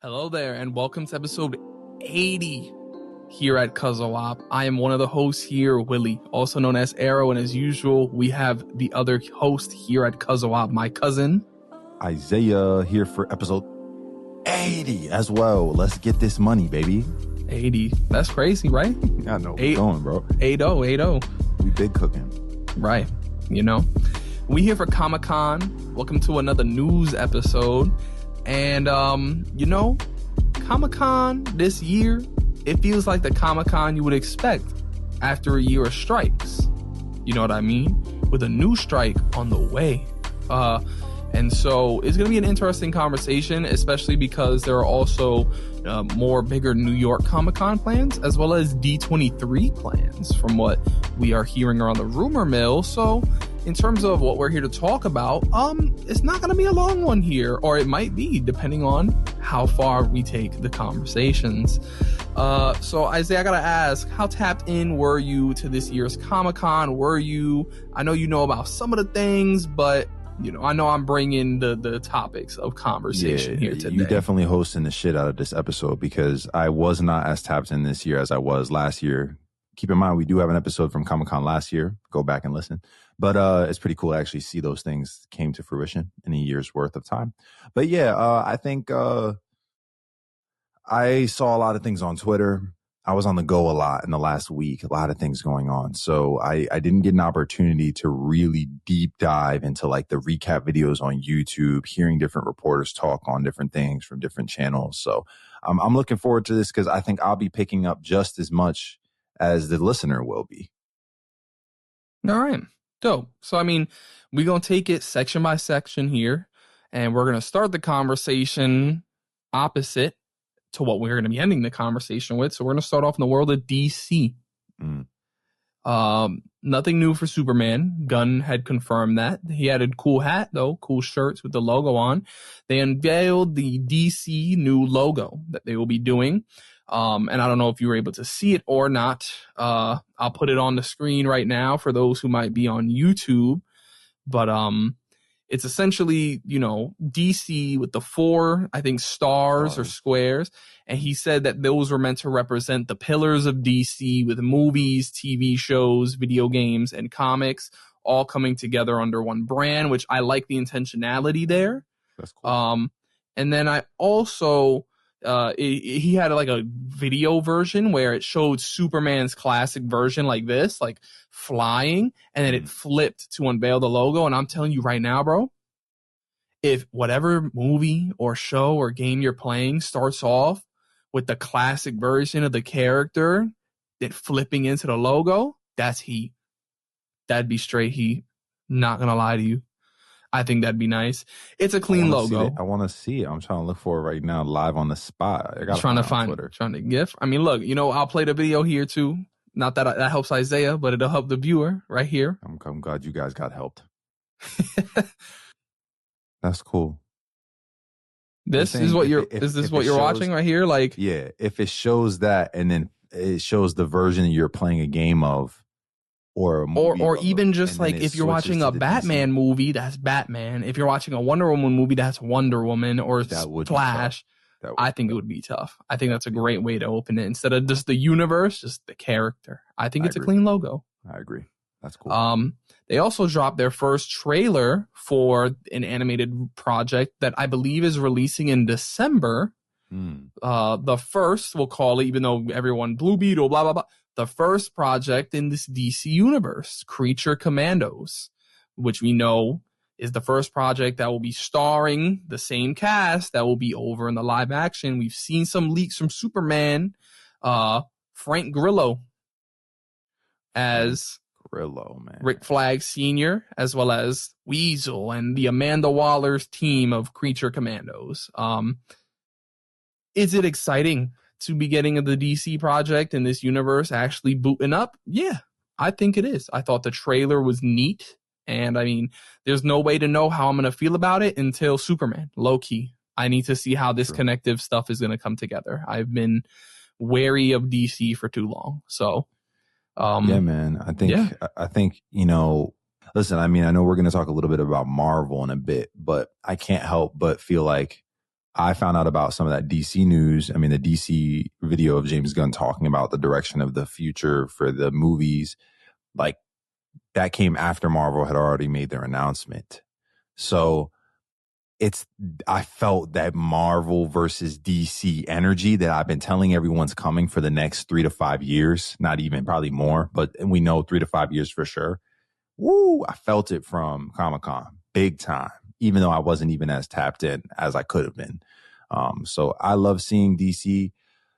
Hello there, and welcome to episode 80 here at CUZZO-OP. I am one of the hosts here, Willie, also known as Arrow, and as usual, we have the other host here at CUZZO-OP, my cousin Isaiah, here for episode 80 as well. Let's get this money, baby. 80. That's crazy, right? I know we're going, bro. 80. We big cooking. Right. You know, we here for Comic-Con. Welcome to another news episode. And, Comic-Con this year, it feels like the Comic-Con you would expect after a year of strikes. You know what I mean? With a new strike on the way. And so it's going to be an interesting conversation, especially because there are also more bigger New York Comic-Con plans, as well as D23 plans from what we are hearing around the rumor mill. So in terms of what we're here to talk about, it's not going to be a long one here, or it might be, depending on how far we take the conversations. So Isaiah, I got to ask, how tapped in were you to this year's Comic-Con? I know you know about some of the things, but I know I'm bringing the topics of conversation here today. You definitely hosting the shit out of this episode because I was not as tapped in this year as I was last year. Keep in mind, we do have an episode from Comic-Con last year. Go back and listen. But it's pretty cool to actually see those things came to fruition in a year's worth of time. But I think I saw a lot of things on Twitter. I was on the go a lot in the last week, a lot of things going on. So I didn't get an opportunity to really deep dive into like the recap videos on YouTube, hearing different reporters talk on different things from different channels. So I'm looking forward to this because I think I'll be picking up just as much as the listener will be. All right. Dope. So, we're going to take it section by section here, and we're going to start the conversation opposite to what we're going to be ending the conversation with. So we're going to start off in the world of DC. Nothing new for Superman. Gunn had confirmed that. He had a cool hat, though, cool shirts with the logo on. They unveiled the DC new logo that they will be doing. And I don't know if you were able to see it or not. I'll put it on the screen right now for those who might be on YouTube. But it's essentially, DC with the 4, I think, stars or squares. And he said that those were meant to represent the pillars of DC with movies, TV shows, video games, and comics all coming together under one brand, which I like the intentionality there. That's cool. And then I also, he had like a video version where it showed Superman's classic version like this, like flying, and then it flipped to unveil the logo. And I'm telling you right now, bro, if whatever movie or show or game you're playing starts off with the classic version of the character, then flipping into the logo, that's heat. That'd be straight heat. Not gonna lie to you. I think that'd be nice. It's a clean logo. I want to see it. I'm trying to look for it right now, live on the spot. I got trying to find Twitter. Trying to GIF. Look, I'll play the video here too. Not that that helps Isaiah, but it'll help the viewer right here. I'm glad you guys got helped. That's cool. This is what you're watching right here? Like, yeah, if it shows that and then it shows the version you're playing a game of, or a movie, or even just like if you're watching a Batman movie, that's Batman. If you're watching a Wonder Woman movie, that's Wonder Woman or Flash. I think it would be tough. I think that's a great way to open it. Instead of just the universe, just the character. I think it's a clean logo. I agree. That's cool. They also dropped their first trailer for an animated project that I believe is releasing in December. The first, we'll call it, even though everyone Blue Beetle, blah, blah, blah. The first project in this DC universe, Creature Commandos, which we know is the first project that will be starring the same cast that will be over in the live action. We've seen some leaks from Superman, Frank Grillo as Rick Flag Sr., as well as Weasel and the Amanda Waller's team of Creature Commandos. Is it exciting to be getting the DC project in this universe actually booting up? Yeah, I think it is. I thought the trailer was neat. And there's no way to know how I'm going to feel about it until Superman, low key. I need to see how this connective stuff is going to come together. I've been wary of DC for too long. So, yeah, man, I think, listen, I know we're going to talk a little bit about Marvel in a bit, but I can't help but feel like I found out about some of that DC news. I mean, the DC video of James Gunn talking about the direction of the future for the movies, like that came after Marvel had already made their announcement. So I felt that Marvel versus DC energy that I've been telling everyone's coming for the next 3 to 5 years, not even, probably more, but we know 3 to 5 years for sure. Woo, I felt it from Comic-Con big time, even though I wasn't even as tapped in as I could have been. So I love seeing DC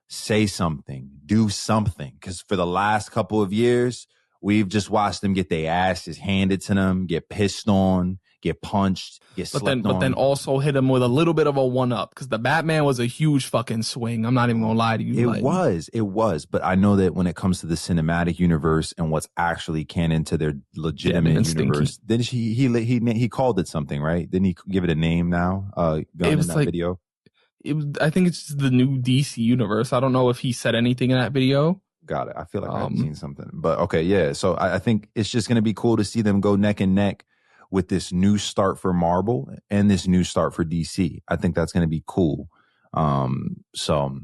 say something, do something, because for the last couple of years, we've just watched them get their asses handed to them, get pissed on, get punched, get slept on. But then also hit him with a little bit of a one-up, because the Batman was a huge fucking swing. I'm not even gonna lie to you. It was. But I know that when it comes to the cinematic universe and what's actually canon to their legitimate universe, then he called it something, right? Didn't he give it a name now? Gunn in that video. I think it's the new DC universe. I don't know if he said anything in that video. Got it. I feel like I've seen something, but okay, yeah. So I think it's just going to be cool to see them go neck and neck with this new start for Marvel and this new start for DC. I think that's going to be cool. So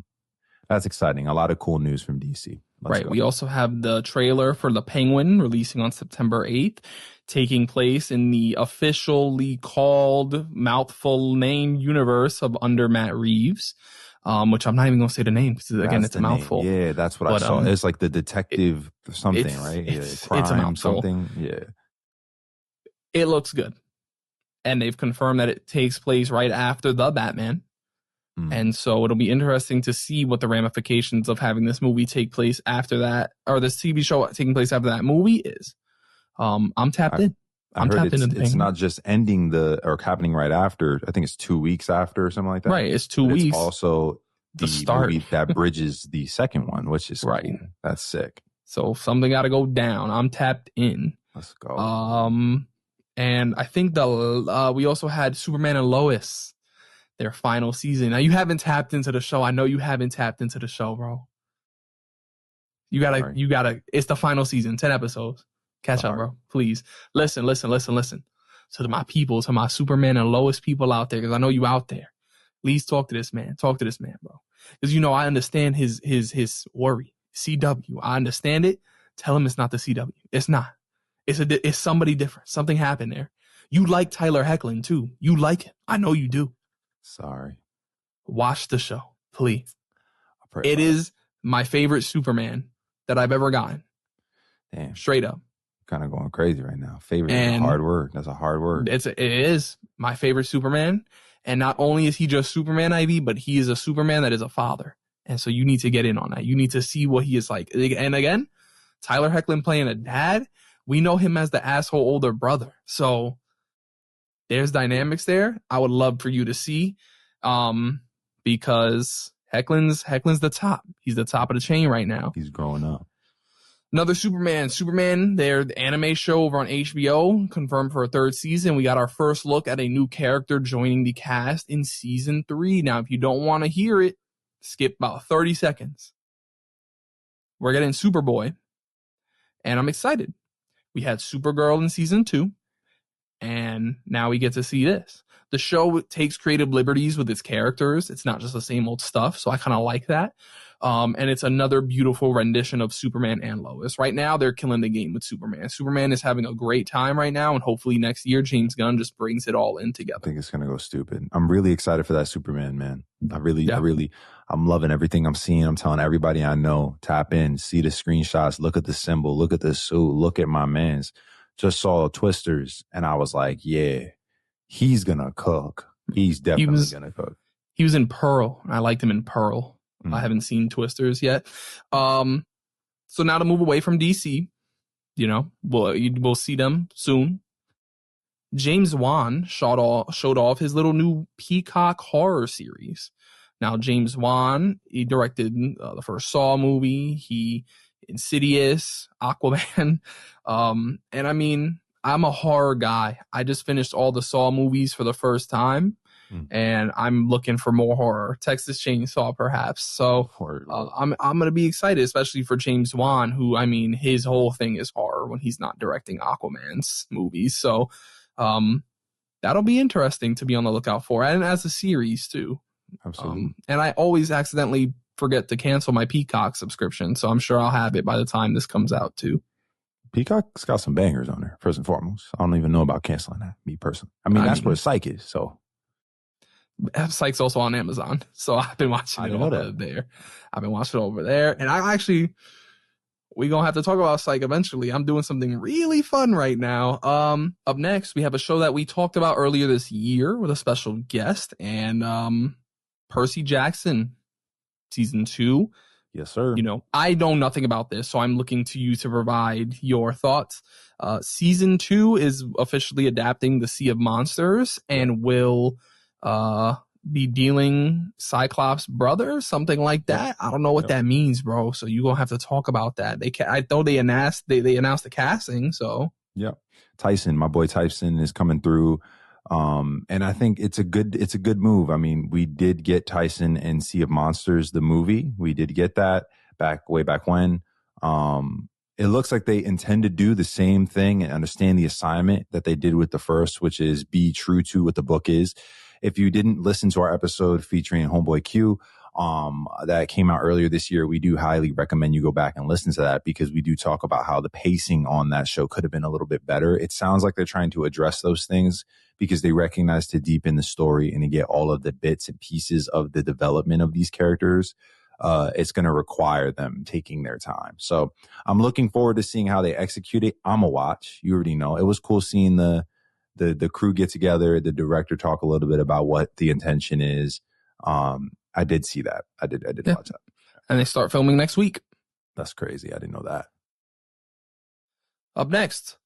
that's exciting. A lot of cool news from DC. Let's go. We also have the trailer for The Penguin releasing on September 8th, taking place in the officially called mouthful name universe of under Matt Reeves, which I'm not even going to say the name because, again, it's a mouthful. Yeah, that's what I saw. It's like the detective something, right? It's a mouthful. Something. Yeah. It looks good. And they've confirmed that it takes place right after The Batman. And so it'll be interesting to see what the ramifications of having this movie take place after that, or this TV show taking place after that movie is. I'm tapped in. I'm tapped into the Penguin. It's not just ending or happening right after. I think it's 2 weeks after or something like that. Right, it's 2 weeks. It's also the start movie that bridges the second one, which is right. Cool. That's sick. So something got to go down. I'm tapped in. Let's go. And I think we also had Superman and Lois, their final season. Now, you haven't tapped into the show. I know you haven't tapped into the show, bro. You gotta, it's the final season, 10 episodes. Catch up, bro. Please. Listen. To my people, to my Superman and Lois people out there, because I know you out there. Please talk to this man. Talk to this man, bro. Because, I understand his worry. CW. I understand it. Tell him it's not the CW. It's not. It's somebody different. Something happened there. You like Tyler Hoechlin, too. You like him. I know you do. Sorry. Watch the show, please. It is my favorite Superman that I've ever gotten. Damn. Straight up. Kind of going crazy right now. Favorite is a hard word. That's a hard word. It is my favorite Superman. And not only is he just Superman, Ivy, but he is a Superman that is a father. And so you need to get in on that. You need to see what he is like. And again, Tyler Hoechlin playing a dad, we know him as the asshole older brother. So there's dynamics there. I would love for you to see, because Hoechlin's the top. He's the top of the chain right now. He's growing up. Another Superman, their anime show over on HBO, confirmed for a third season. We got our first look at a new character joining the cast in season 3. Now, if you don't want to hear it, skip about 30 seconds. We're getting Superboy, and I'm excited. We had Supergirl in season 2, and now we get to see this. The show takes creative liberties with its characters. It's not just the same old stuff, so I kind of like that. And it's another beautiful rendition of Superman and Lois. Right now, they're killing the game with Superman. Superman is having a great time right now, and hopefully next year, James Gunn just brings it all in together. I think it's going to go stupid. I'm really excited for that Superman, man. I'm loving everything I'm seeing. I'm telling everybody I know, tap in, see the screenshots, look at the symbol, look at the suit, look at my mans. Just saw Twisters, and I was like, yeah, he's going to cook. He's definitely going to cook. He was in Pearl. I liked him in Pearl. I haven't seen Twisters yet. So now to move away from DC, we'll see them soon. James Wan showed off his little new Peacock horror series. Now, James Wan, he directed the first Saw movie, Insidious, Aquaman. And I mean, I'm a horror guy. I just finished all the Saw movies for the first time. And I'm looking for more horror. Texas Chainsaw, perhaps. So I'm going to be excited, especially for James Wan, who, I mean, his whole thing is horror when he's not directing Aquaman's movies. So that'll be interesting to be on the lookout for. And as a series, too. Absolutely. And I always accidentally forget to cancel my Peacock subscription, so I'm sure I'll have it by the time this comes out too. Peacock's got some bangers on there, first and foremost. I don't even know about canceling that, me personally. That's where Psych is, so. Psych's also on Amazon, so I've been watching it over there. I've been watching it over there, and we're going to have to talk about Psych eventually. I'm doing something really fun right now. Up next, we have a show that we talked about earlier this year with a special guest, and Percy Jackson, season 2. Yes, sir. I know nothing about this, so I'm looking to you to provide your thoughts. Season 2 is officially adapting the Sea of Monsters and will be dealing Cyclops' brother, something like that. I don't know what that means, bro. So you're gonna have to talk about that. I know they announced the casting. So Tyson, my boy Tyson, is coming through, and I think it's a good move. I mean, we did get Tyson in Sea of Monsters, the movie. We did get that way back when. It looks like they intend to do the same thing and understand the assignment that they did with the first, which is be true to what the book is. If you didn't listen to our episode featuring Homeboy Q, that came out earlier this year, we do highly recommend you go back and listen to that, because we do talk about how the pacing on that show could have been a little bit better. It sounds like they're trying to address those things because they recognize to deepen the story and to get all of the bits and pieces of the development of these characters, it's going to require them taking their time. So I'm looking forward to seeing how they execute it. I'm a watch. You already know. It was cool seeing the crew get together, the director talk a little bit about what the intention is. I did see that. I did watch that. And they start filming next week. That's crazy. I didn't know that. Up next,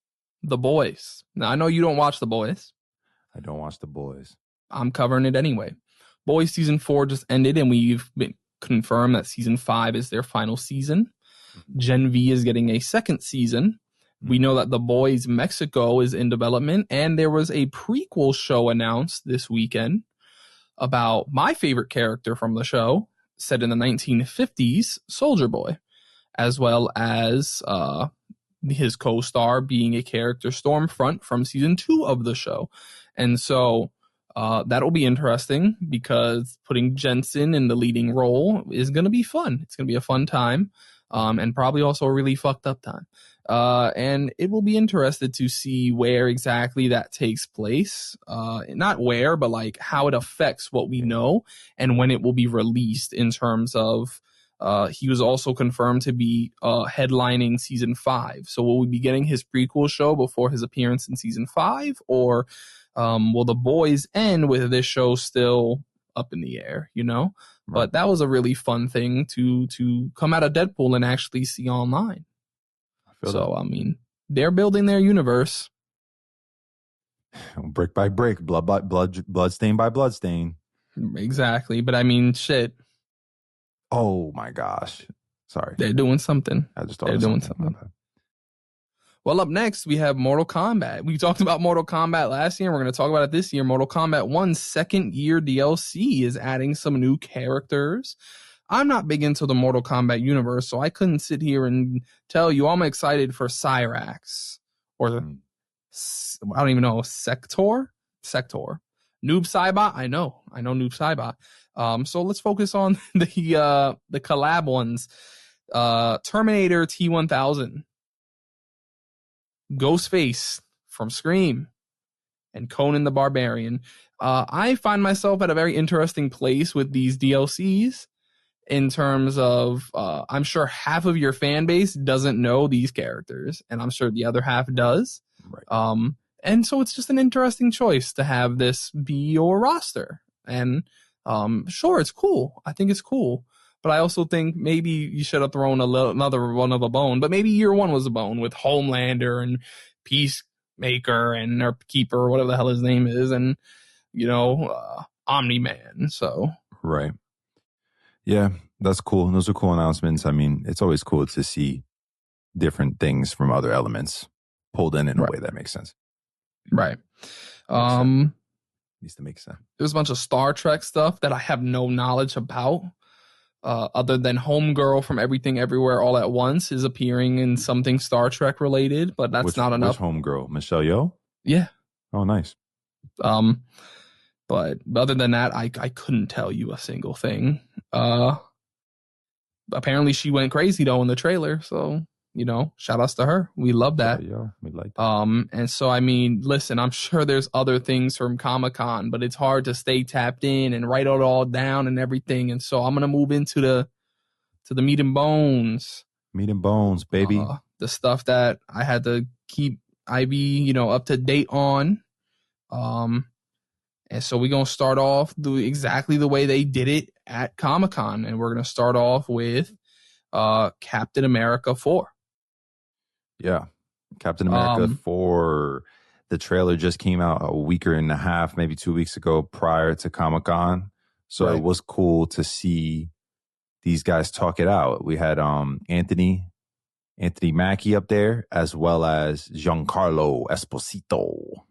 The Boys. Now, I know you don't watch The Boys. I don't watch The Boys. I'm covering it anyway. Boys season 4 just ended, and we've been confirmed that season 5 is their final season. Gen V is getting a second season. We know that The Boys Mexico is in development, and there was a prequel show announced this weekend about my favorite character from the show, set in the 1950s, Soldier Boy, as well as his co-star being a character, Stormfront, from season 2 of the show. And so that'll be interesting, because putting Jensen in the leading role is going to be fun. It's going to be a fun time, and probably also a really fucked up time. And it will be interested to see where exactly that takes place. Not where, but like how it affects what we know and when it will be released, in terms of, he was also confirmed to be headlining season 5. So will we be getting his prequel show before his appearance in season 5? Or will The Boys end with this show still up in the air, Right. But that was a really fun thing to come out of Deadpool and actually see online. So, I mean, they're building their universe. Brick by brick, blood stain by blood stain. Exactly. But I mean, shit. Oh my gosh. Sorry. They're doing something. I just thought they're doing something. Well, up next, we have Mortal Kombat. We talked about Mortal Kombat last year, and we're going to talk about it this year. Mortal Kombat 1's second year DLC is adding some new characters. I'm not big into the Mortal Kombat universe, so I couldn't sit here and tell you I'm excited for Cyrax, or I don't even know, Sector. Noob Saibot. I know Noob Saibot. So let's focus on the collab ones. Terminator T-1000, Ghostface from Scream, and Conan the Barbarian. I find myself at a very interesting place with these DLCs. In terms of, I'm sure half of your fan base doesn't know these characters, and I'm sure the other half does. Right. And so it's just an interesting choice to have this be your roster. And sure, it's cool. I think it's cool. But I also think maybe you should have thrown another one of a bone. But maybe year one was a bone with Homelander and Peacemaker and or Keeper, or whatever the hell his name is, and Omni-Man. So right. Yeah, that's cool. Those are cool announcements. I mean, it's always cool to see different things from other elements pulled in a way that makes sense. Right. Needs to make sense. There's a bunch of Star Trek stuff that I have no knowledge about, other than Homegirl from Everything Everywhere All at Once is appearing in something Star Trek related, but that's not enough. Which Homegirl? Michelle Yeoh? Yeah. Oh, nice. But other than that, I couldn't tell you a single thing. Apparently she went crazy though in the trailer, so shout outs to her. We love that. Yeah, we like that. And so I mean, listen, I'm sure there's other things from Comic-Con, but it's hard to stay tapped in and write it all down and everything. And so I'm gonna move into the meat and bones. Meat and bones, baby. The stuff that I had to keep Ivy, up to date on. And so we're going to start off exactly the way they did it at Comic-Con. And we're going to start off with Captain America 4. Yeah. Captain America 4. The trailer just came out a week and a half, maybe 2 weeks ago prior to Comic-Con. So It was cool to see these guys talk it out. We had Anthony Mackie up there, as well as Giancarlo Esposito.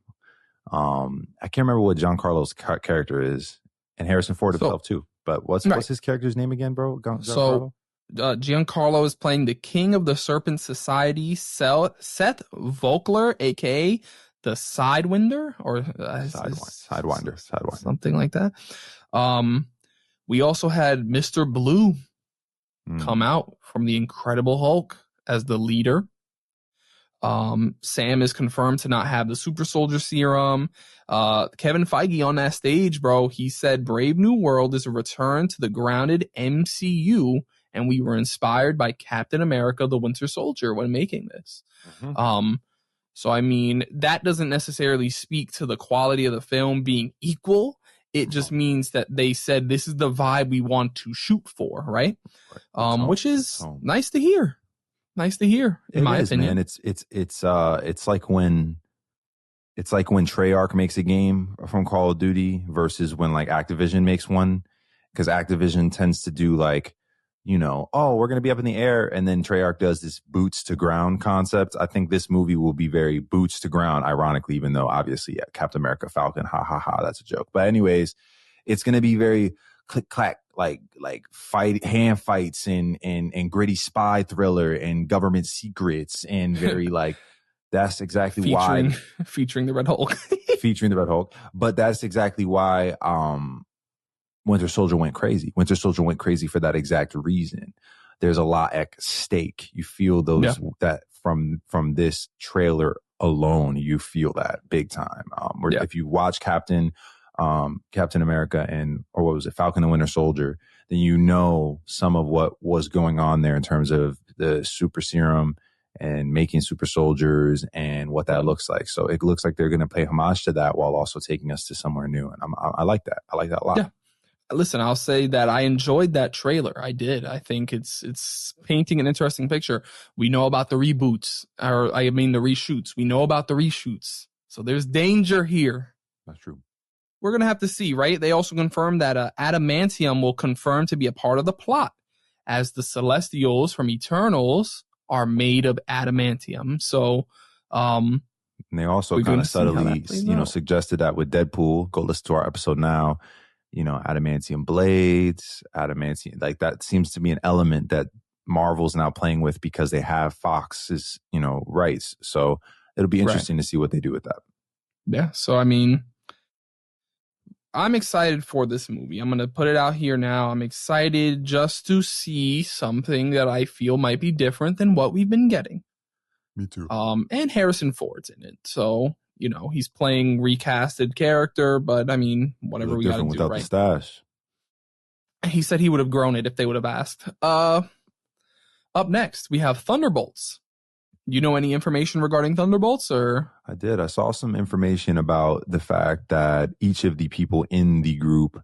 I can't remember what Giancarlo's character is, and Harrison Ford himself too. But what's his character's name again, bro? Giancarlo? Giancarlo is playing the King of the Serpent Society, Seth Volkler, aka the Sidewinder, or Sidewinder, something like that. We also had Mr. Blue come out from the Incredible Hulk as the leader. Sam is confirmed to not have the super soldier serum. Kevin Feige on that stage, bro, he said Brave New World is a return to the grounded MCU, and we were inspired by Captain America, the Winter Soldier when making this. So I mean, that doesn't necessarily speak to the quality of the film being equal. It just means that they said this is the vibe we want to shoot for, right? Which is nice to hear. Nice to hear, in my opinion. Man. It's like when Treyarch makes a game from Call of Duty versus when like Activision makes one, because Activision tends to do like, we're gonna be up in the air, and then Treyarch does this boots to ground concept. I think this movie will be very boots to ground, ironically, even though obviously Captain America Falcon, that's a joke. But anyways, it's gonna be very click clack, like hand fights and gritty spy thriller and government secrets, and very like that's exactly why featuring the Red Hulk. featuring the Red Hulk. But that's exactly why Winter Soldier went crazy. Winter Soldier went crazy for that exact reason. There's a lot at stake. You feel those that from this trailer alone, you feel that big time. If you watch Captain America or what was it, Falcon and Winter Soldier, then some of what was going on there in terms of the super serum and making super soldiers and what that looks like. So it looks like they're going to pay homage to that while also taking us to somewhere new. And I like that. I like that a lot. Yeah. Listen, I'll say that I enjoyed that trailer. I did. I think it's painting an interesting picture. We know about the reboots, the reshoots. We know about the reshoots. So there's danger here. That's true. We're going to have to see, right? They also confirmed that adamantium will confirm to be a part of the plot, as the Celestials from Eternals are made of adamantium. So, and they also kind of subtly, suggested that with Deadpool. Go listen to our episode now. Adamantium blades, adamantium, like that seems to be an element that Marvel's now playing with because they have Fox's, rights. So it'll be interesting to see what they do with that. Yeah. So, I mean, I'm excited for this movie. I'm going to put it out here now. I'm excited just to see something that I feel might be different than what we've been getting. Me too. And Harrison Ford's in it. So, he's playing recasted character, but I mean, whatever we got to do, without right? The stash. He said he would have grown it if they would have asked. Up next, we have Thunderbolts. You know any information regarding Thunderbolts, or? I did. I saw some information about the fact that each of the people in the group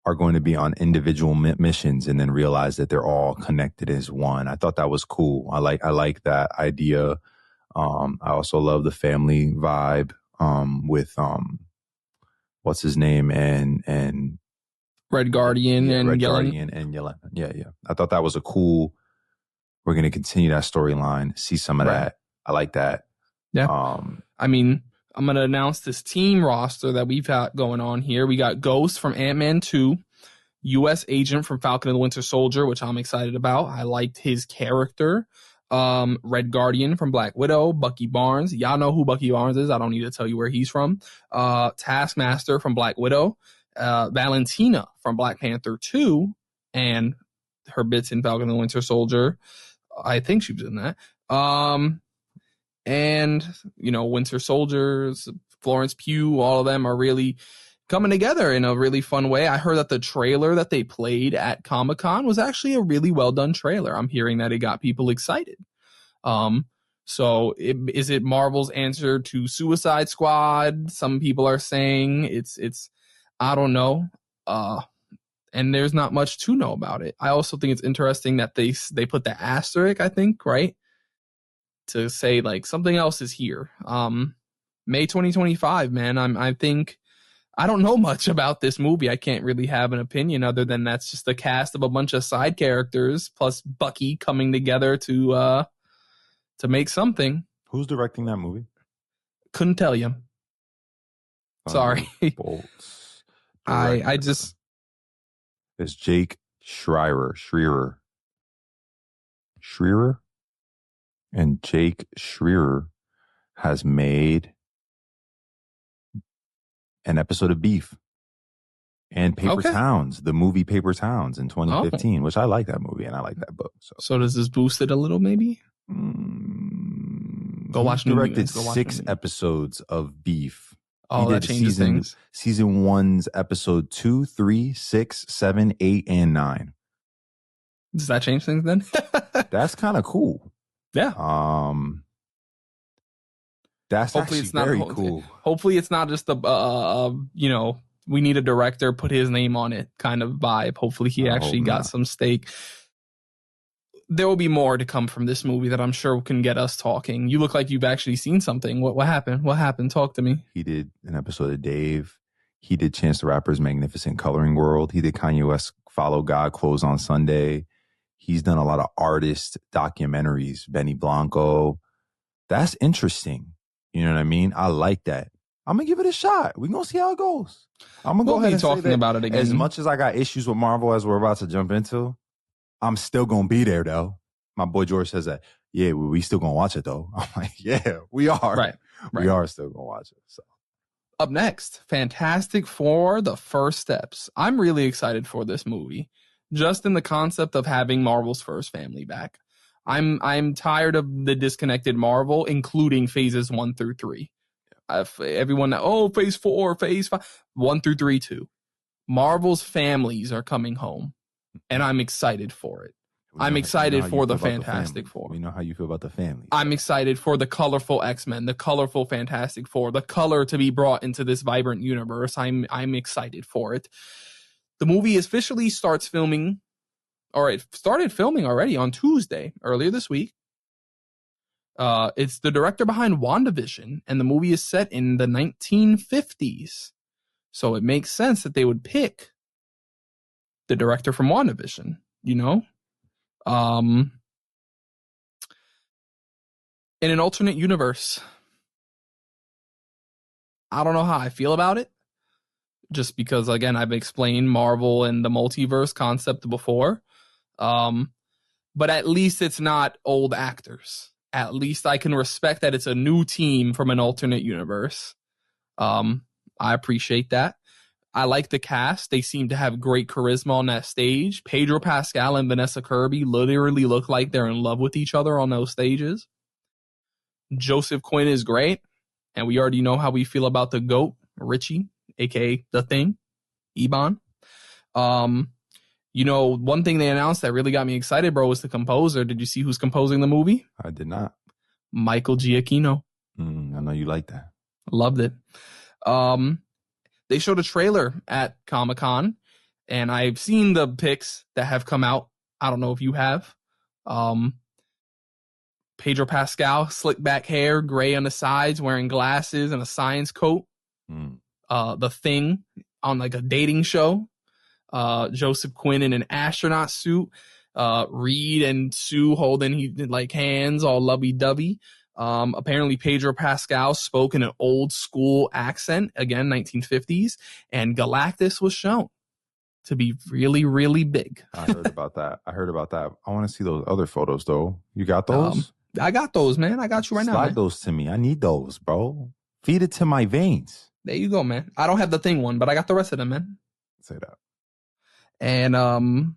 are going to be on individual missions and then realize that they're all connected as one. I thought that was cool. I like that idea. I also love the family vibe with what's his name and Red Guardian and Red Yelena. Guardian and Yelena. Yeah. I thought that was a cool. We're going to continue that storyline, see some of that. I like that. Yeah. I mean, I'm going to announce this team roster that we've got going on here. We got Ghost from Ant-Man 2, U.S. Agent from Falcon and the Winter Soldier, which I'm excited about. I liked his character. Red Guardian from Black Widow, Bucky Barnes. Y'all know who Bucky Barnes is. I don't need to tell you where he's from. Taskmaster from Black Widow, Valentina from Black Panther 2, and her bits in Falcon and the Winter Soldier. I think she was in that. And, Winter Soldiers, Florence Pugh, all of them are really coming together in a really fun way. I heard that the trailer that they played at Comic-Con was actually a really well done trailer. I'm hearing that it got people excited. Is it Marvel's answer to Suicide Squad? Some people are saying it's I don't know. And there's not much to know about it. I also think it's interesting that they put the asterisk, I think, right? To say like something else is here. May 2025, man. I don't know much about this movie. I can't really have an opinion other than that's just a cast of a bunch of side characters plus Bucky coming together to make something. Who's directing that movie? Couldn't tell you. Sorry. Bolts. I just. It's Jake Schreier. And Jake Schreier has made an episode of Beef and Paper Towns, the movie Paper Towns in 2015, which I like that movie and I like that book. So does this boost it a little, maybe? Go watch. Directed 6 episodes of Beef. Oh, that changes things. Season 1's episode 2, 3, 6, 7, 8, and 9. Does that change things then? That's kind of cool. Yeah. That's hopefully actually very cool. Hopefully it's not just we need a director, put his name on it kind of vibe. Hopefully he actually got some stake. There will be more to come from this movie that I'm sure can get us talking. You look like you've actually seen something. What happened? What happened? Talk to me. He did an episode of Dave. He did Chance the Rapper's Magnificent Coloring World. He did Kanye West Follow God, Close on Sunday. He's done a lot of artist documentaries. Benny Blanco. That's interesting. You know what I mean? I like that. I'm going to give it a shot. We're going to see how it goes. I'm going to go ahead and talking about it again. As much as I got issues with Marvel as we're about to jump into, I'm still going to be there, though. My boy George says that, yeah, we still going to watch it, though. I'm like, yeah, we are. Right. We are still going to watch it. So. Up next, Fantastic Four, The First Steps. I'm really excited for this movie, just in the concept of having Marvel's first family back. I'm tired of the disconnected Marvel, including phases 1 through 3. Everyone, phase 4, phase 5, 1 through 3 too. Marvel's families are coming home, and I'm excited for it. I'm excited for the Fantastic Four. We know how you feel about the family. I'm excited for the colorful X-Men, the colorful Fantastic Four, the color to be brought into this vibrant universe. I'm excited for it. The movie officially starts filming, or it started filming already on Tuesday, earlier this week. It's the director behind WandaVision, and the movie is set in the 1950s. So it makes sense that they would pick the director from WandaVision, in an alternate universe. I don't know how I feel about it, just because, again, I've explained Marvel and the multiverse concept before. But at least it's not old actors. At least I can respect that it's a new team from an alternate universe. I appreciate that. I like the cast. They seem to have great charisma on that stage. Pedro Pascal and Vanessa Kirby literally look like they're in love with each other on those stages. Joseph Quinn is great. And we already know how we feel about the GOAT, Richie, aka The Thing, Ebon. One thing they announced that really got me excited, bro, was the composer. Did you see who's composing the movie? I did not. Michael Giacchino. I know you like that. Loved it. They showed a trailer at Comic-Con, and I've seen the pics that have come out. I don't know if you have. Pedro Pascal, slick back hair, gray on the sides, wearing glasses and a science coat. The Thing on like a dating show. Joseph Quinn in an astronaut suit. Reed and Sue holding like hands, all lovey-dovey. Apparently Pedro Pascal spoke in an old school accent, again, 1950s, and Galactus was shown. to be really, really big. I heard about that. I want to see those other photos, though. You got those? I got those, man. I got you right now, man. Slide those to me. I need those, bro. Feed it to my veins. There you go, man. I don't have the thing one, but I got the rest of them, man. Say that. And,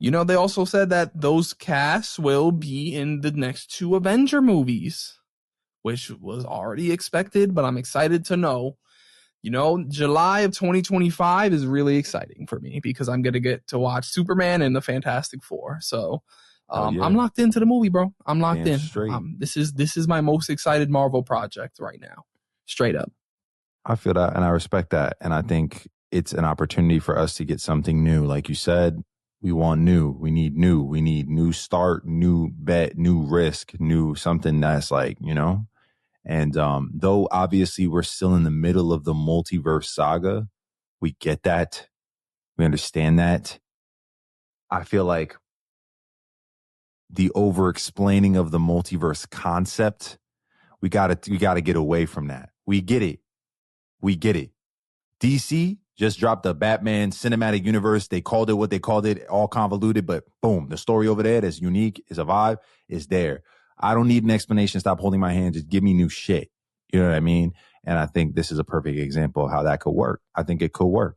they also said that those casts will be in the next 2 Avenger movies, which was already expected, but I'm excited to know. July of 2025 is really exciting for me because I'm going to get to watch Superman and the Fantastic Four. So I'm locked into the movie, bro. I'm locked in. This is my most excited Marvel project right now. Straight up. I feel that and I respect that. And I think it's an opportunity for us to get something new. Like you said, we want new. We need new. We need new start, new bet, new risk, new something that's like, And though obviously we're still in the middle of the multiverse saga, we get that. We understand that. I feel like the over-explaining of the multiverse concept, we gotta get away from that. We get it. DC just dropped the Batman cinematic universe. They called it what they called it, all convoluted, but boom, the story over there that's unique, is a vibe, is there. I don't need an explanation. Stop holding my hand. Just give me new shit. You know what I mean? And I think this is a perfect example of how that could work. I think it could work.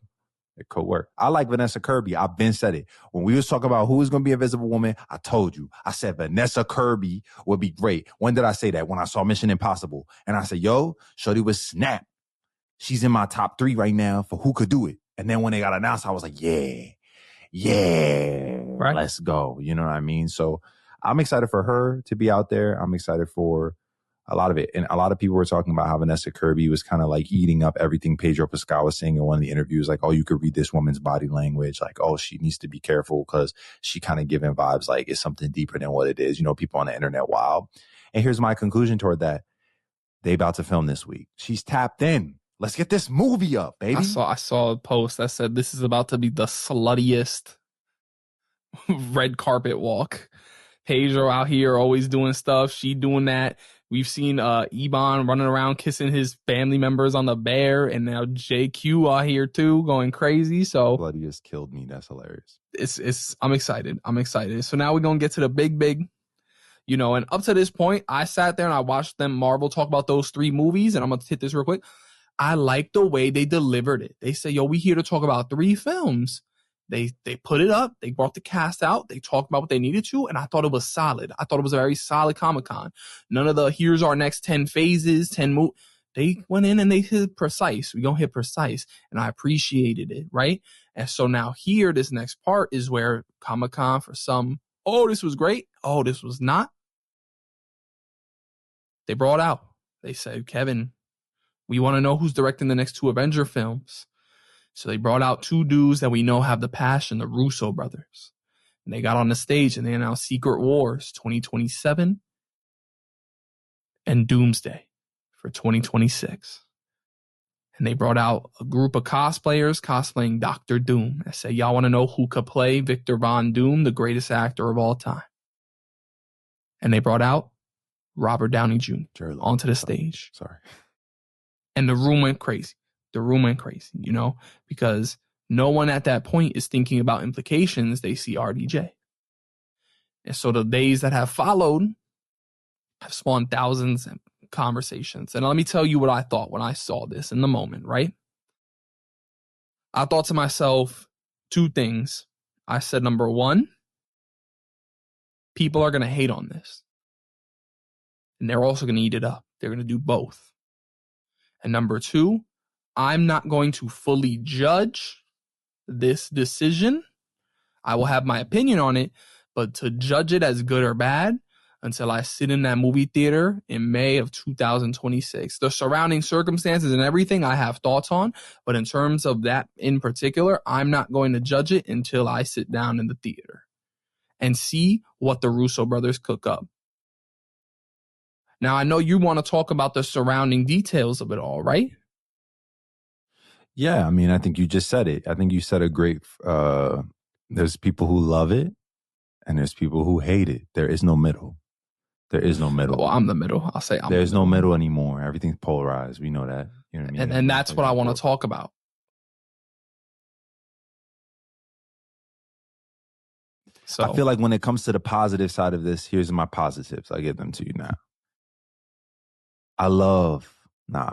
I like Vanessa Kirby. I've been said it. When we was talking about who is going to be Invisible Woman, I told you. I said Vanessa Kirby would be great. When did I say that? When I saw Mission Impossible. And I said, yo, shorty was snap. She's in my top 3 right now for who could do it. And then when they got announced, I was like, yeah, right. Let's go. You know what I mean? So I'm excited for her to be out there. I'm excited for a lot of it. And a lot of people were talking about how Vanessa Kirby was kind of like eating up everything Pedro Pascal was saying in one of the interviews. Like, oh, you could read this woman's body language. Like, oh, she needs to be careful because she kind of giving vibes like it's something deeper than what it is. People on the internet wild. And here's my conclusion toward that. They about to film this week. She's tapped in. Let's get this movie up, baby. I saw a post that said this is about to be the sluttiest red carpet walk. Pedro out here always doing stuff. She doing that. We've seen Ebon running around kissing his family members on the bear, and now JQ out here too, going crazy. So sluttiest killed me. That's hilarious. I'm excited. So now we're gonna get to the big. And up to this point, I sat there and I watched them Marvel talk about those 3 movies, and I'm gonna hit this real quick. I like the way they delivered it. They say, yo, we here to talk about 3 films. They put it up. They brought the cast out. They talked about what they needed to. And I thought it was solid. I thought it was a very solid Comic-Con. None of the, here's our next 10 phases, 10 moves. They went in and they hit precise. We gonna hit precise. And I appreciated it, right? And so now here, this next part is where Comic-Con for some, oh, this was great. Oh, this was not. They brought out. They said, Kevin, we want to know who's directing the next 2 Avenger films. So they brought out 2 dudes that we know have the passion, the Russo brothers. And they got on the stage and they announced Secret Wars 2027 and Doomsday for 2026. And they brought out a group of cosplayers cosplaying Dr. Doom. I said, y'all want to know who could play Victor Von Doom, the greatest actor of all time? And they brought out Robert Downey Jr. onto the stage. Sorry. And the room went crazy. Because no one at that point is thinking about implications. They see RDJ. And so the days that have followed have spawned thousands of conversations. And let me tell you what I thought when I saw this in the moment, right? I thought to myself 2 things. I said, number 1, people are going to hate on this. And they're also going to eat it up. They're going to do both. And number 2, I'm not going to fully judge this decision. I will have my opinion on it, but to judge it as good or bad until I sit in that movie theater in May of 2026. The surrounding circumstances and everything I have thoughts on, but in terms of that in particular, I'm not going to judge it until I sit down in the theater and see what the Russo brothers cook up. Now, I know you want to talk about the surrounding details of it all, right? Yeah, I mean, I think you just said it. I think you said a great, there's people who love it and there's people who hate it. There is no middle. Well, I'm the middle. I'll say there's no middle anymore. Everything's polarized. We know that. You know what I mean? And that's what I want to talk about. So I feel like when it comes to the positive side of this, here's my positives. I'll give them to you now.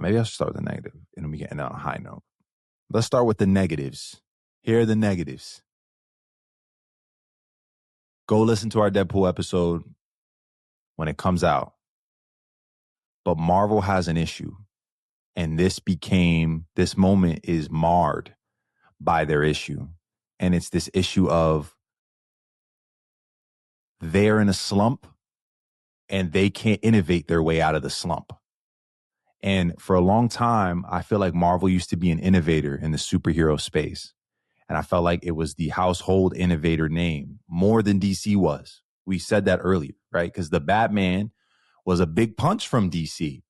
Maybe I should start with the negative and we can end on a high note. Let's start with the negatives. Here are the negatives. Go listen to our Deadpool episode when it comes out. But Marvel has an issue. And this moment is marred by their issue. And it's this issue of they're in a slump and they can't innovate their way out of the slump. And for a long time, I feel like Marvel used to be an innovator in the superhero space. And I felt like it was the household innovator name more than DC was. We said that earlier, right? Because the Batman was a big punch from DC.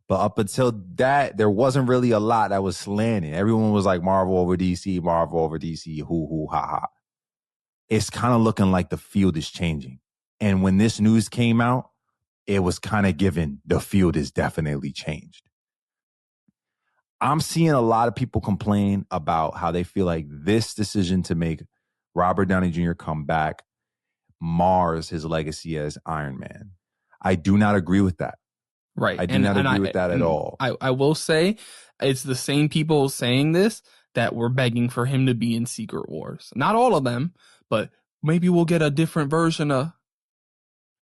But up until that, there wasn't really a lot that was landing. Everyone was like Marvel over DC, hoo, hoo, ha, ha. It's kind of looking like the field is changing. And when this news came out, it was kind of given the field is definitely changed. I'm seeing a lot of people complain about how they feel like this decision to make Robert Downey Jr. come back mars his legacy as Iron Man. I do not agree with that. Right. I do not agree with that at all. I will say it's the same people saying this that were begging for him to be in Secret Wars. Not all of them, but maybe we'll get a different version of.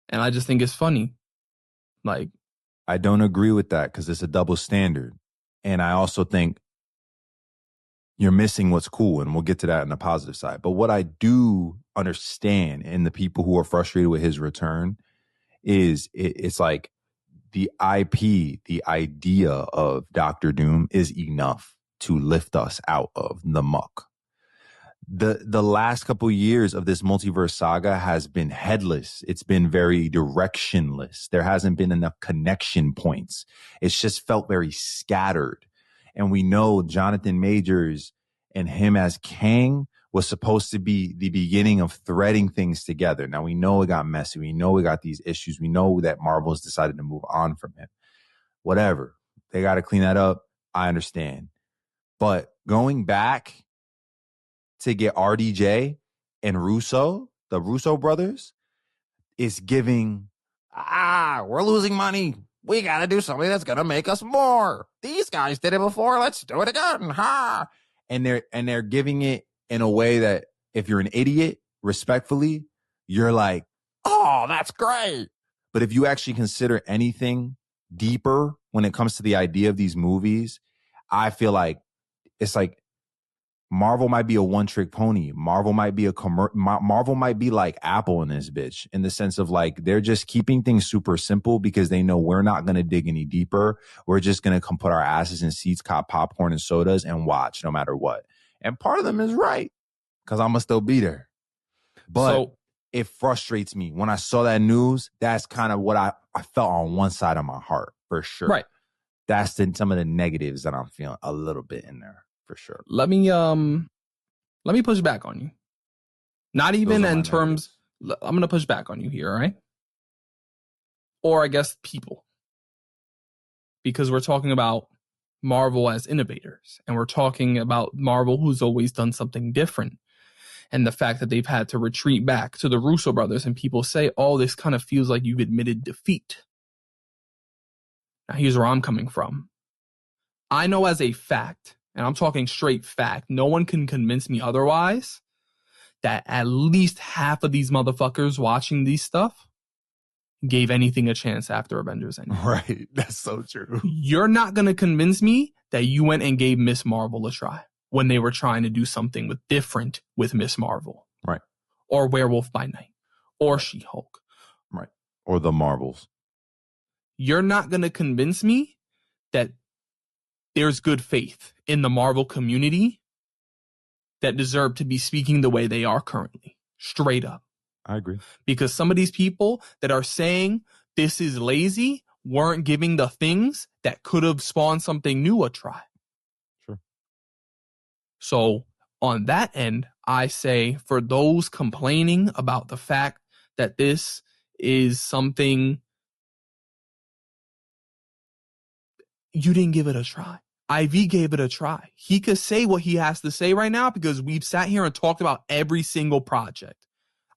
And I just think it's funny. Like, I don't agree with that because it's a double standard. And I also think you're missing what's cool. And we'll get to that on the positive side. But what I do understand in the people who are frustrated with his return is it's like the IP, the idea of Doctor Doom is enough to lift us out of the muck. The last couple of years of this multiverse saga has been headless. It's been very directionless. There hasn't been enough connection points. It's just felt very scattered. And we know Jonathan Majors and him as Kang was supposed to be the beginning of threading things together. Now we know it got messy. We know we got these issues. We know that Marvel's decided to move on from him. Whatever. They got to clean that up. I understand. But going back to get RDJ and Russo, the Russo brothers, is giving, we're losing money. We got to do something that's going to make us more. These guys did it before. Let's do it again. Ha. And they're giving it in a way that if you're an idiot, respectfully, you're like, oh, that's great. But if you actually consider anything deeper when it comes to the idea of these movies, I feel like it's like Marvel might be a one-trick pony. Marvel might be Marvel might be like Apple in this bitch, in the sense of like they're just keeping things super simple because they know we're not going to dig any deeper. We're just going to come put our asses in seats, cop popcorn and sodas and watch no matter what. And part of them is right because I'm going to still be there. But it frustrates me. When I saw that news, that's kind of what I felt on one side of my heart for sure. Right. That's some of the negatives that I'm feeling a little bit in there. For sure. Let me push back on you. Not even in terms. I'm going to push back on you here, all right? Or I guess people. Because we're talking about Marvel as innovators. And we're talking about Marvel who's always done something different. And the fact that they've had to retreat back to the Russo brothers. And people say, oh, this kind of feels like you've admitted defeat. Now, here's where I'm coming from. I know as a fact, and I'm talking straight fact, no one can convince me otherwise, that at least half of these motherfuckers watching these stuff gave anything a chance after Avengers Endgame. Right. That's so true. You're not going to convince me that you went and gave Miss Marvel a try when they were trying to do something different with Miss Marvel. Right. Or Werewolf by Night. Or She-Hulk. Right. Or the Marvels. You're not going to convince me that there's good faith in the Marvel community that deserve to be speaking the way they are currently. Straight up. I agree. Because some of these people that are saying this is lazy weren't giving the things that could have spawned something new a try. Sure. So on that end, I say for those complaining about the fact that this is something you didn't give it a try. IV gave it a try. He could say what he has to say right now because we've sat here and talked about every single project.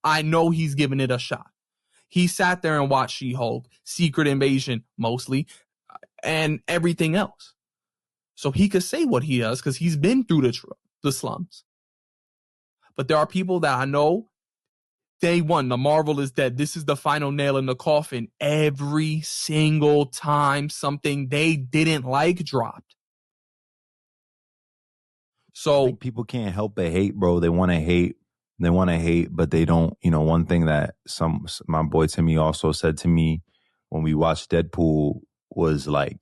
I know he's giving it a shot. He sat there and watched She-Hulk, Secret Invasion mostly, and everything else. So he could say what he does because he's been through the slums. But there are people that I know, day one, the Marvel is dead. This is the final nail in the coffin. Every single time something they didn't like dropped. So people can't help but hate, bro. They want to hate. They want to hate, but they don't. You know, one thing that my boy Timmy also said to me when we watched Deadpool was like,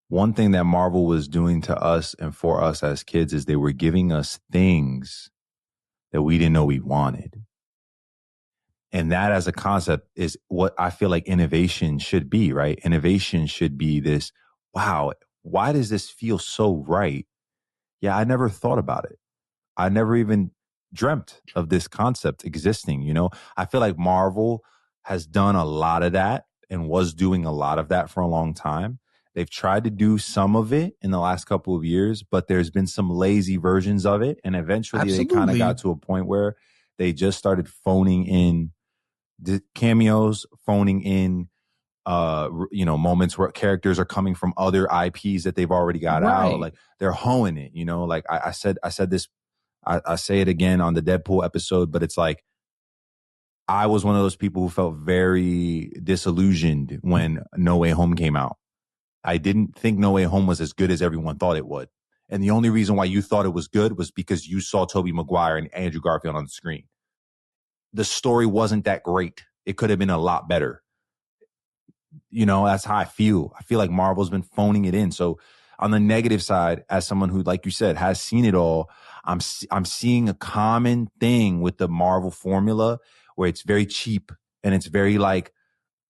one thing that Marvel was doing to us and for us as kids is they were giving us things that we didn't know we wanted. And that as a concept is what I feel like innovation should be, right? Innovation should be this, wow, why does this feel so right? Yeah, I never thought about it. I never even dreamt of this concept existing. You know, I feel like Marvel has done a lot of that and was doing a lot of that for a long time. They've tried to do some of it in the last couple of years, but there's been some lazy versions of it. And eventually they kind of got to a point where they just started phoning in the cameos, phoning in moments where characters are coming from other IPs that they've already got out. Like they're hoeing it, you know, like I said this, I say it again on the Deadpool episode, but it's like, I was one of those people who felt very disillusioned when No Way Home came out. I didn't think No Way Home was as good as everyone thought it would. And the only reason why you thought it was good was because you saw Tobey Maguire and Andrew Garfield on the screen. The story wasn't that great. It could have been a lot better. You know, that's how I feel. I feel like Marvel's been phoning it in. So on the negative side, as someone who, like you said, has seen it all, I'm seeing a common thing with the Marvel formula where it's very cheap and it's very like,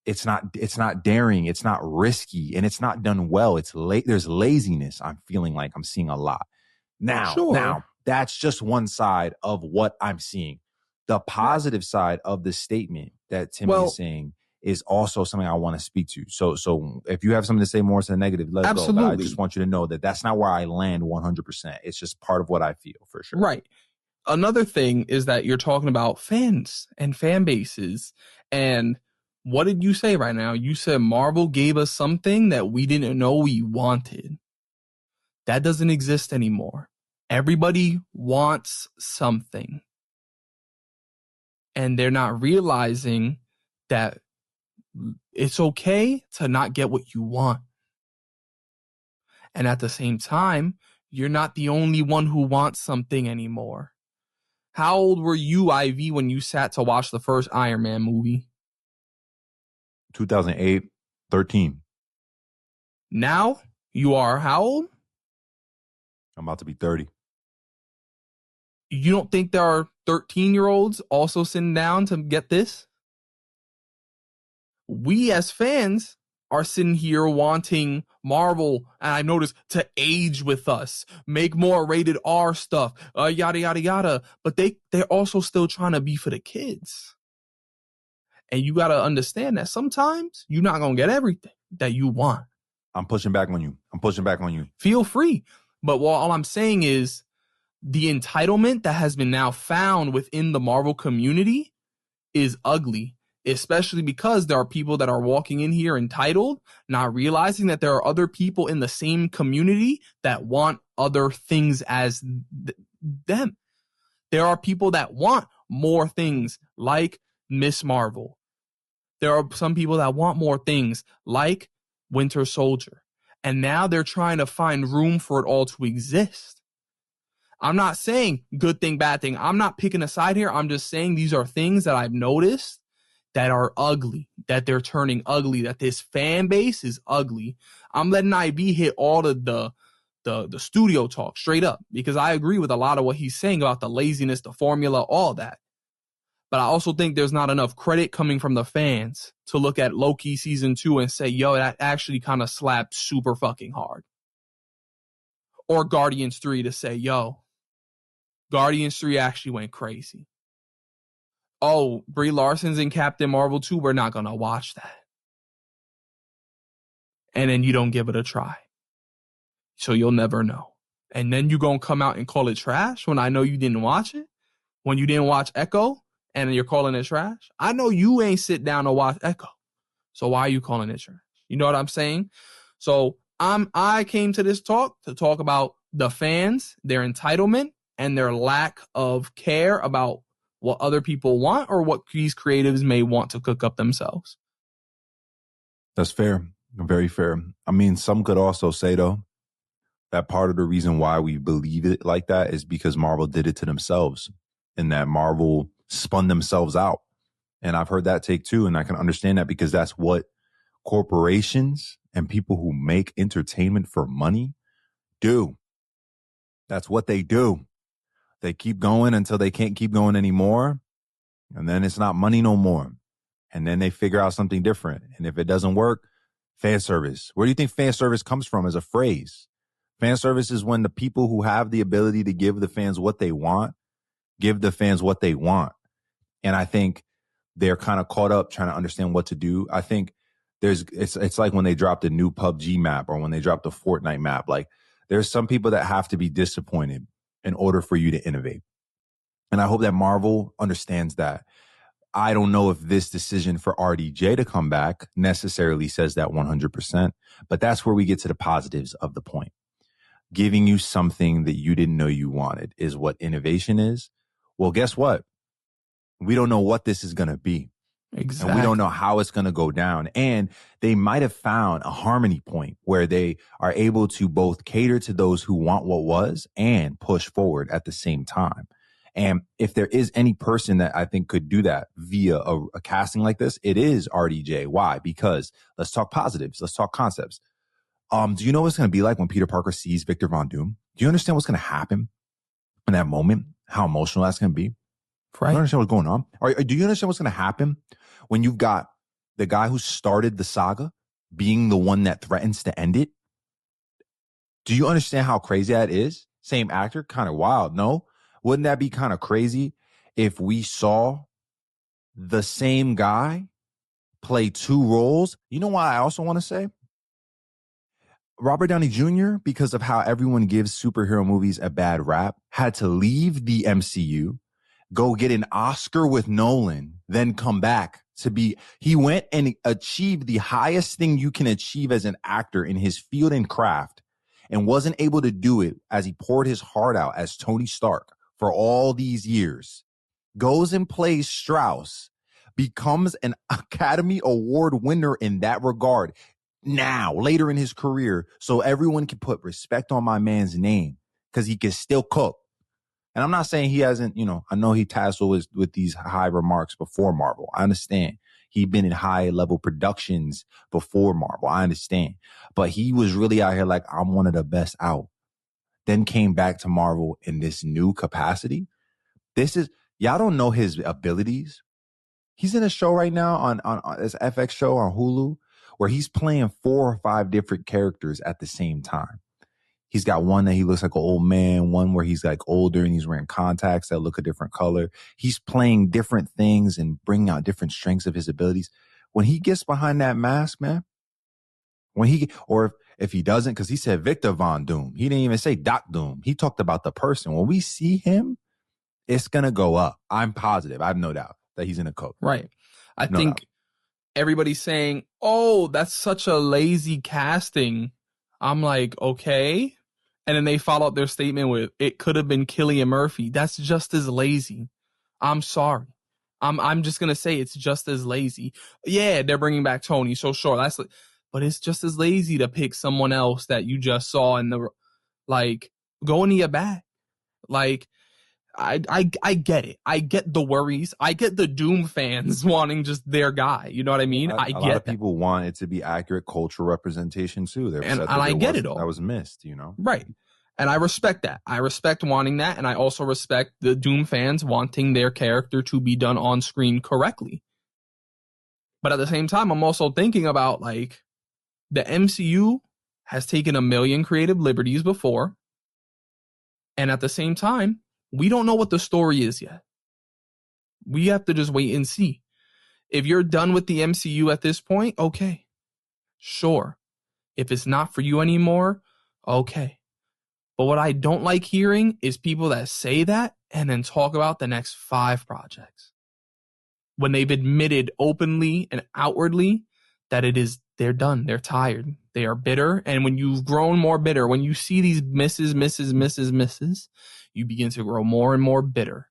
it's not daring, it's not risky, and it's not done well. There's laziness. I'm feeling like I'm seeing a lot. Now that's just one side of what I'm seeing. The positive side of the statement that Timmy is saying is also something I want to speak to. So if you have something to say more to the negative, let's go. But I just want you to know that that's not where I land 100%. It's just part of what I feel for sure. Right. Another thing is that you're talking about fans and fan bases. And what did you say right now? You said Marvel gave us something that we didn't know we wanted. That doesn't exist anymore. Everybody wants something. And they're not realizing that it's okay to not get what you want. And at the same time, you're not the only one who wants something anymore. How old were you, Ivy, when you sat to watch the first Iron Man movie? 2008, 13. Now, you are how old? I'm about to be 30. You don't think there are 13-year-olds also sitting down to get this? We as fans are sitting here wanting Marvel, and I noticed, to age with us, make more rated R stuff, yada, yada, yada. But they're also still trying to be for the kids. And you got to understand that sometimes you're not going to get everything that you want. I'm pushing back on you. Feel free. But all I'm saying is the entitlement that has been now found within the Marvel community is ugly. Especially because there are people that are walking in here entitled, not realizing that there are other people in the same community that want other things as them. There are people that want more things like Miss Marvel. There are some people that want more things like Winter Soldier. And now they're trying to find room for it all to exist. I'm not saying good thing, bad thing. I'm not picking a side here. I'm just saying these are things that I've noticed that are ugly, that they're turning ugly, that this fan base is ugly. I'm letting IB hit all the studio talk straight up because I agree with a lot of what he's saying about the laziness, the formula, all that. But I also think there's not enough credit coming from the fans to look at Loki season 2 and say, yo, that actually kind of slapped super fucking hard. Or Guardians 3 to say, yo, Guardians 3 actually went crazy. Oh, Brie Larson's in Captain Marvel 2, we're not going to watch that. And then you don't give it a try. So you'll never know. And then you going to come out and call it trash when I know you didn't watch it? When you didn't watch Echo and you're calling it trash. I know you ain't sit down to watch Echo. So why are you calling it trash? You know what I'm saying? So I came to this talk to talk about the fans, their entitlement, and their lack of care about what other people want or what these creatives may want to cook up themselves. That's fair. Very fair. I mean, some could also say, though, that part of the reason why we believe it like that is because Marvel did it to themselves, and that Marvel spun themselves out. And I've heard that take too, and I can understand that because that's what corporations and people who make entertainment for money do. That's what they do. They keep going until they can't keep going anymore, and then it's not money no more. And then they figure out something different. And if it doesn't work, fan service. Where do you think fan service comes from as a phrase? Fan service is when the people who have the ability to give the fans what they want, give the fans what they want. And I think they're kind of caught up trying to understand what to do. I think it's like when they dropped a new PUBG map or when they dropped a Fortnite map. Like, there's some people that have to be disappointed in order for you to innovate. And I hope that Marvel understands that. I don't know if this decision for RDJ to come back necessarily says that 100%, but that's where we get to the positives of the point. Giving you something that you didn't know you wanted is what innovation is. Well, guess what? We don't know what this is going to be. Exactly. And we don't know how it's going to go down. And they might have found a harmony point where they are able to both cater to those who want what was and push forward at the same time. And if there is any person that I think could do that via a casting like this, it is RDJ. Why? Because let's talk positives. Let's talk concepts. Do you know what it's going to be like when Peter Parker sees Victor Von Doom? Do you understand what's going to happen in that moment? How emotional that's going to be? Right. Do you understand what's going on? Or do you understand what's going to happen when you've got the guy who started the saga being the one that threatens to end it? Do you understand how crazy that is? Same actor, kind of wild, no? Wouldn't that be kind of crazy if we saw the same guy play two roles? You know why I also want to say? Robert Downey Jr., because of how everyone gives superhero movies a bad rap, had to leave the MCU, go get an Oscar with Nolan, then come back to be, he went and achieved the highest thing you can achieve as an actor in his field and craft, and wasn't able to do it as he poured his heart out as Tony Stark for all these years, goes and plays Strauss, becomes an Academy Award winner in that regard now, later in his career, so everyone can put respect on my man's name because he can still cook. And I'm not saying he hasn't, I know he tasseled with these high remarks before Marvel. I understand. He'd been in high level productions before Marvel. I understand. But he was really out here like, I'm one of the best out. Then came back to Marvel in this new capacity. Y'all don't know his abilities. He's in a show right now on this FX show on Hulu where he's playing 4 or 5 different characters at the same time. He's got one that he looks like an old man, one where he's like older and he's wearing contacts that look a different color. He's playing different things and bringing out different strengths of his abilities. When he gets behind that mask, man, if he doesn't, because he said Victor Von Doom. He didn't even say Doc Doom. He talked about the person. When we see him, it's going to go up. I'm positive. I have no doubt that he's in a coat. Right. I think everybody's saying, oh, that's such a lazy casting. I'm like, okay. And then they follow up their statement with, it could have been Cillian Murphy. That's just as lazy. I'm sorry. I'm just going to say it's just as lazy. Yeah, they're bringing back Tony. So sure, but it's just as lazy to pick someone else that you just saw in the, go into your bag. I get it. I get the worries. I get the Doom fans wanting just their guy. You know what I mean? I get a lot of people want it to be accurate cultural representation too. And I get it all. That was missed, Right. And I respect that. I respect wanting that. And I also respect the Doom fans wanting their character to be done on screen correctly. But at the same time, I'm also thinking about the MCU has taken a million creative liberties before. And at the same time, we don't know what the story is yet. We have to just wait and see. If you're done with the MCU at this point, okay, sure. If it's not for you anymore, okay. But what I don't like hearing is people that say that and then talk about the next 5 projects. when they've admitted openly and outwardly that they're done, they're tired, they are bitter. And when you've grown more bitter, when you see these misses, you begin to grow more and more bitter.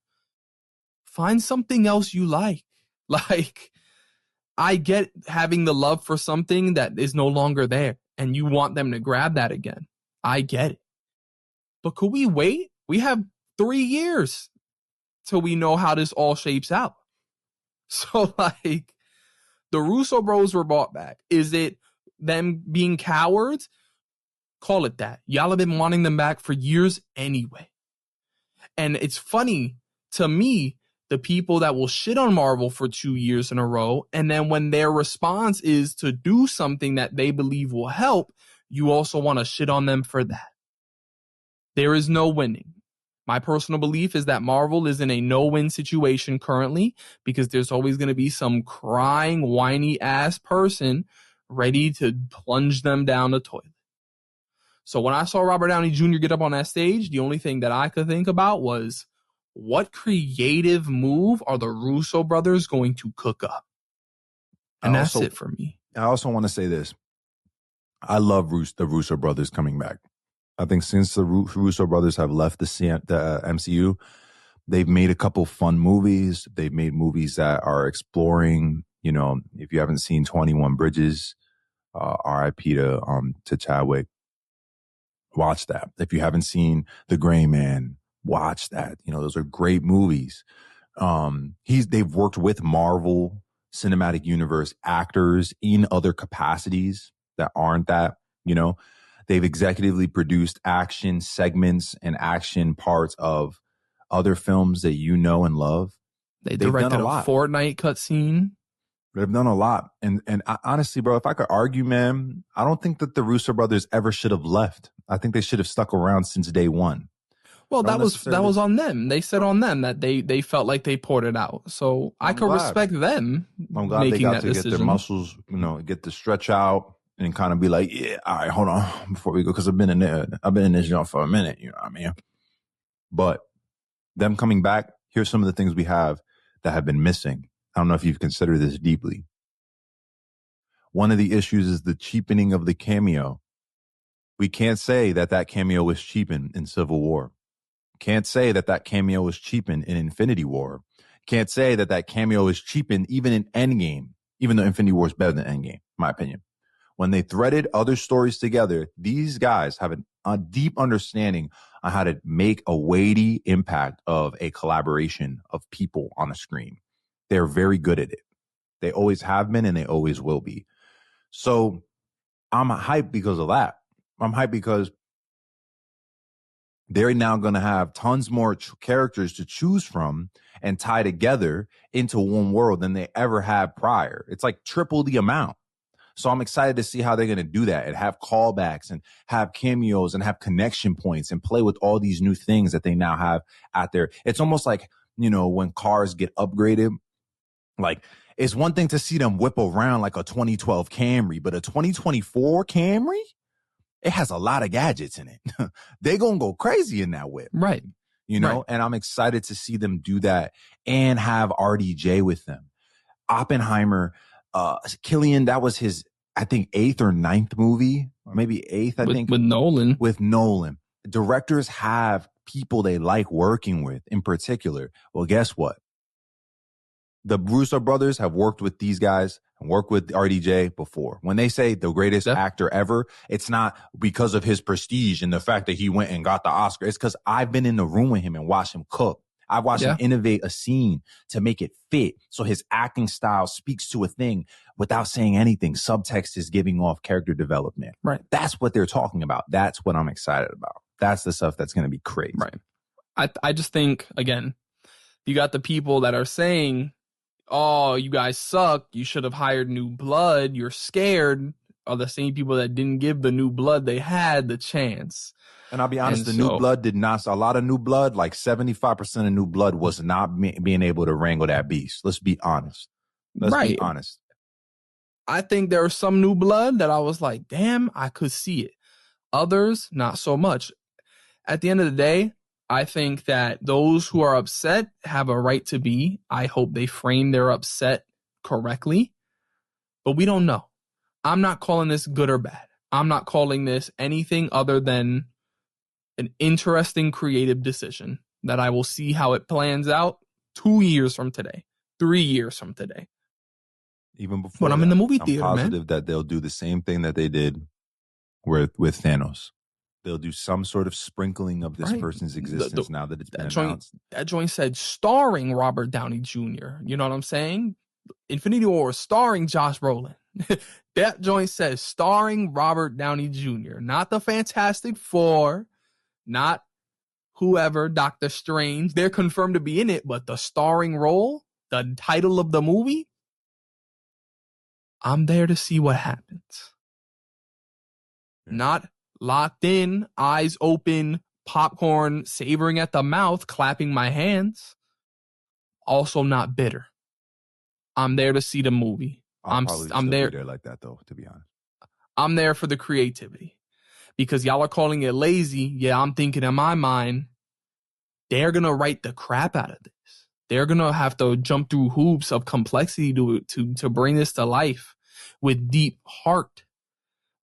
Find something else you like. Like, I get having the love for something that is no longer there and you want them to grab that again. I get it. But could we wait? We have 3 years till we know how this all shapes out. So, like, the Russo bros were brought back. Is it them being cowards? Call it that. Y'all have been wanting them back for years anyway. And it's funny to me, the people that will shit on Marvel for 2 years in a row, and then when their response is to do something that they believe will help, you also want to shit on them for that. There is no winning. My personal belief is that Marvel is in a no-win situation currently because there's always going to be some crying, whiny-ass person ready to plunge them down the toilet. So when I saw Robert Downey Jr. get up on that stage, the only thing that I could think about was, what creative move are the Russo brothers going to cook up? And that's it for me. I also want to say this. I love the Russo brothers coming back. I think since the Russo brothers have left the MCU, they've made a couple fun movies. They've made movies that are exploring, you know, if you haven't seen 21 Bridges, RIP to Chadwick, watch that. If you haven't seen The Gray Man, watch that. You know, those are great movies. They've worked with Marvel Cinematic Universe actors in other capacities that aren't that, you know. They've executively produced action segments and action parts of other films that you know and love. They've directed a Fortnite cutscene. They've done a lot. And honestly, bro, if I could argue, man, I don't think that the Russo brothers ever should have left. I think they should have stuck around since day one. Well, that was on them. They said on them that they felt like they poured it out. So I could respect them. I'm glad they got to get their muscles, you know, get the stretch out. And kind of be like, yeah, all right, hold on before we go, because I've been in this job for a minute, you know what I mean? But them coming back, here's some of the things we have that have been missing. I don't know if you've considered this deeply. One of the issues is the cheapening of the cameo. We can't say that cameo was cheapened in Civil War. Can't say that cameo was cheapened in Infinity War. Can't say that cameo was cheapened even in Endgame, even though Infinity War is better than Endgame, in my opinion. When they threaded other stories together, these guys have a deep understanding on how to make a weighty impact of a collaboration of people on a screen. They're very good at it. They always have been and they always will be. So I'm hyped because of that. I'm hyped because they're now going to have tons more characters to choose from and tie together into one world than they ever had prior. It's like triple the amount. So I'm excited to see how they're going to do that and have callbacks and have cameos and have connection points and play with all these new things that they now have out there. It's almost like, you know, when cars get upgraded, like it's one thing to see them whip around like a 2012 Camry, but a 2024 Camry, it has a lot of gadgets in it. They're going to go crazy in that whip. Right. You know, and I'm excited to see them do that and have RDJ with them. Oppenheimer, Killian, that was his, I think, 8th or 9th movie, or maybe 8th, I think. With Nolan. With Nolan. Directors have people they like working with in particular. Well, guess what? The Russo brothers have worked with these guys and worked with RDJ before. When they say the greatest actor ever, it's not because of his prestige and the fact that he went and got the Oscar. It's because I've been in the room with him and watched him cook. I've watched him innovate a scene to make it fit. So his acting style speaks to a thing without saying anything. Subtext is giving off character development. Right. That's what they're talking about. That's what I'm excited about. That's the stuff that's going to be crazy. Right. I just think, again, you got the people that are saying, oh, you guys suck. You should have hired new blood. You're scared. Are the same people that didn't give the new blood they had the chance. And I'll be honest, new blood did not, a lot of new blood, like 75% of new blood was not being able to wrangle that beast. Let's be honest. Let's be honest. I think there was some new blood that I was like, damn, I could see it. Others, not so much. At the end of the day, I think that those who are upset have a right to be. I hope they frame their upset correctly, but we don't know. I'm not calling this good or bad. I'm not calling this anything other than an interesting creative decision that I will see how it plans out 2 years from today, 3 years from today. Even before when I'm that, in the movie I'm theater, positive that they'll do the same thing that they did with Thanos. They'll do some sort of sprinkling of this person's existence now that it's been announced. That joint said starring Robert Downey Jr. You know what I'm saying? Infinity War starring Josh Brolin. That joint says starring Robert Downey Jr. Not the Fantastic Four, not whoever, Doctor Strange. They're confirmed to be in it, but the starring role, the title of the movie, I'm there to see what happens. Not locked in, eyes open, popcorn, savoring at the mouth, clapping my hands. Also not bitter. I'm there to see the movie. I'm there. Be there like that though, to be honest. I'm there for the creativity. Because y'all are calling it lazy. Yeah, I'm thinking in my mind, they're going to write the crap out of this. They're going to have to jump through hoops of complexity to bring this to life with deep heart.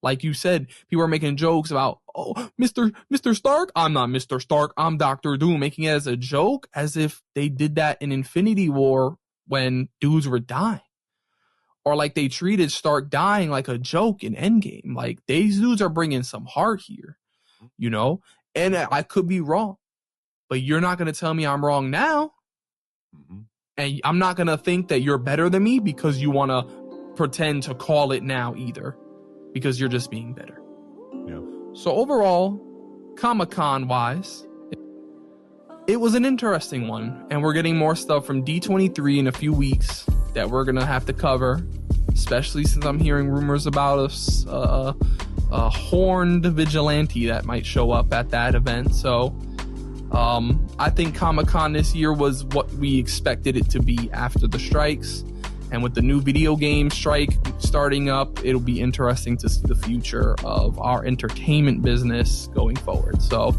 Like you said, people are making jokes about, oh, Mr. Stark. I'm not Mr. Stark. I'm Dr. Doom, making it as a joke, as if they did that in Infinity War when dudes were dying. Or like they treated Stark dying like a joke in Endgame. Like, these dudes are bringing some heart here, you know? And I could be wrong, but you're not going to tell me I'm wrong now. Mm-hmm. And I'm not going to think that you're better than me because you want to pretend to call it now either, because you're just being better. Yeah. So overall, Comic-Con wise, it was an interesting one. And we're getting more stuff from D23 in a few weeks that we're going to have to cover, especially since I'm hearing rumors about a horned vigilante that might show up at that event. So I think Comic-Con this year was what we expected it to be after the strikes. And with the new video game strike starting up, it'll be interesting to see the future of our entertainment business going forward. So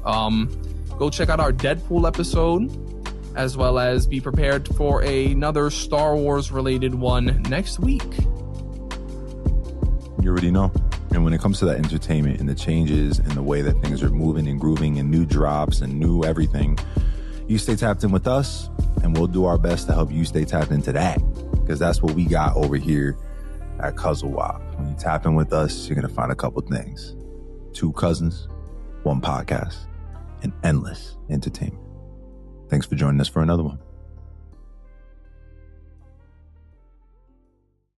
go check out our Deadpool episode, as well as be prepared for another Star Wars related one next week. You already know. And when it comes to that entertainment and the changes and the way that things are moving and grooving and new drops and new everything, you stay tapped in with us, and we'll do our best to help you stay tapped into that, because that's what we got over here at CUZZO-OP. When you tap in with us, you're going to find a couple things. 2 cousins, 1 podcast, and endless entertainment. Thanks for joining us for another one.